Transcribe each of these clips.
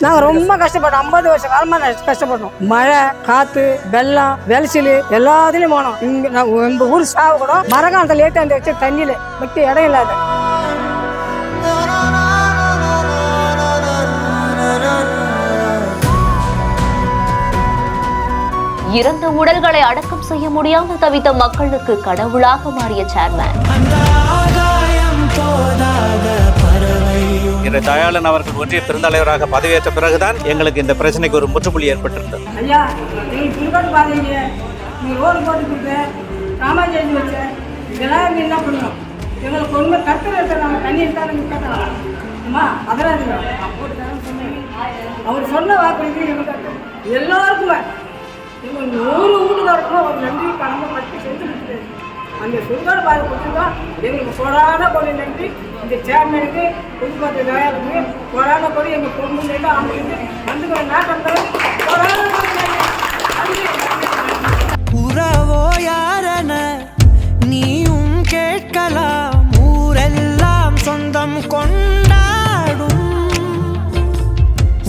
நாங்க ரொம்ப கஷ்டப்பட்டோம். 50 வருஷ காலமா கஷ்டப்பட்டோம். மழை, காத்து, வெள்ளம், வெளசில் எல்லாத்துலயும் போனோம். எங்க ஊர் சாவு கூட மரகாலத்துல லேட்டா அந்த வச்சு தண்ணியில வைக்க இடம் இல்லாத. இறந்த உடல்களை அடக்கம் செய்ய முடியாமல் தவித்த மக்களுக்கு கடவுளாக மாறிய சேர்மேன். தயாளன் அவர்கள் ஒன்றிய பெருந்தலைவராக பதவியேற்ற பிறகுதான் எங்களுக்கு இந்த பிரச்சனைக்கு ஒரு முற்றுப்புள்ளி ஏற்பட்டிருந்தது. அவர் சொன்ன வாக்கு எல்லாருக்குமே 100 வீட்டுக்காரருக்கும் ஒரு நன்றி கடமை பற்றி செஞ்சு கொடுத்துரு. அந்த சுடுகாடு பாதை கொடுத்துருக்கோம். எங்களுக்கு கொடான கொடி நன்றி. இந்த சேர்மனுக்கு புதுக்கோட்டை தயாளுக்கு கொடான கொடி எங்கள் பொண்ணுலேருந்து அவங்களுக்கு வந்துக்கிற நாட்டம் கொடான கொடி நன்றி. உறவோ யாரன நீயும் கேட்கலாம், ஊரெல்லாம் சொந்தம் கொண்டாடும்.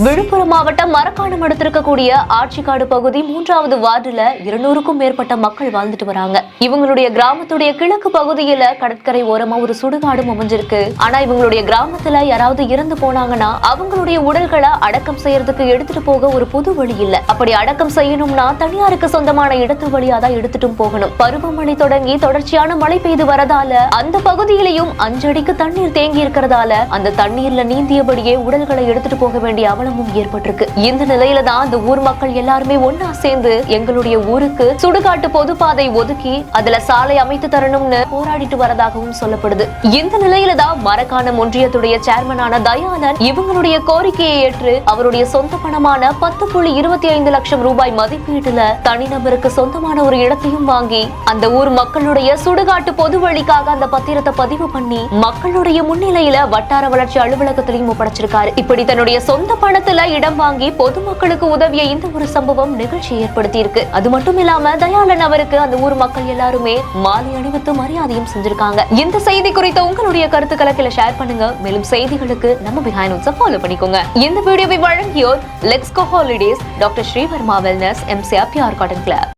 விழுப்புரம் மாவட்டம் மரக்காணம் அடுத்திருக்கக்கூடிய ஆட்சிக்காடு பகுதி 3வது வார்டுல 200க்கும் மேற்பட்ட மக்கள் வாழ்ந்துட்டு வராங்க. இவங்களுடைய கிராமத்துடைய கிழக்கு பகுதியில கடற்கரை ஓரமா ஒரு சுடுகாடும் அமைஞ்சிருக்கு. ஆனா இவங்களுடைய கிராமத்துல யாராவது இறந்து போனாங்கன்னா அவங்களுடைய உடல்களை அடக்கம் செய்யறதுக்கு எடுத்துட்டு போக ஒரு பொது வழி இல்ல. அப்படி அடக்கம் செய்யணும்னா தனியாருக்கு சொந்தமான இடத்து வழியா தான் எடுத்துட்டும் போகணும். பருவமழை தொடங்கி தொடர்ச்சியான மழை பெய்து வரதால அந்த பகுதியிலையும் 5 அடிக்கு தண்ணீர் தேங்கி இருக்கிறதால அந்த தண்ணீர்ல நீந்தியபடியே உடல்களை எடுத்துட்டு போக வேண்டிய அவலம் ஏற்பட்டிருக்கு. இந்த நிலையில தான் அந்த ஊர் மக்கள் எல்லாருமே ஒன்னா சேர்ந்து எங்களுடைய ஊருக்கு சுடுகாட்டு பொதுப்பாதை ஒதுக்கி அதுல சாலை அமைத்து தரணும்னு போராடிட்டு வரதாகவும் சொல்லப்படுது. இந்த நிலையில தான் மரக்காணம் ஒன்றியத்துடைய சேர்மனான தயாளன் இவங்களுடைய கோரிக்கையை ஏற்று அவருடைய சொந்த பணமான 10.25 லட்சம் ரூபாய் மதிப்பீட்டுல தனிநபருக்கு சொந்தமான ஒரு இடத்தையும் வாங்கி அந்த ஊர் மக்களுடைய சுடுகாட்டு பொது வழிக்காக அந்த பத்திரத்தை பதிவு பண்ணி மக்களுடைய முன்னிலையில வட்டார வளர்ச்சி அலுவலகத்திலையும் ஒப்படைச்சிருக்காரு. இப்படி தன்னுடைய சொந்த பணத்துல இடம் வாங்கி பொதுமக்களுக்கு உதவிய இந்த ஒரு சம்பவம் நிகழ்ச்சி ஏற்படுத்தி இருக்கு. அது மட்டும் இல்லாம தயாளன் அவருக்கு அந்த ஊர் மக்கள் எல்லாருமே மாலை அணிவித்து மரியாதையும் செஞ்சிருக்காங்க. இந்த செய்தி குறித்த உங்களுடைய கருத்துக்களை கீழே ஷேர் பண்ணுங்க. மேலும் செய்திகளுக்கு நம்ம பிஹைண்ட் நோட்ஸை ஃபாலோ பண்ணிக்கோங்க. இந்த வீடியோவை வழங்கியோர் let's go holidays, doctor Srivarma wellness, MCR BR cotton club.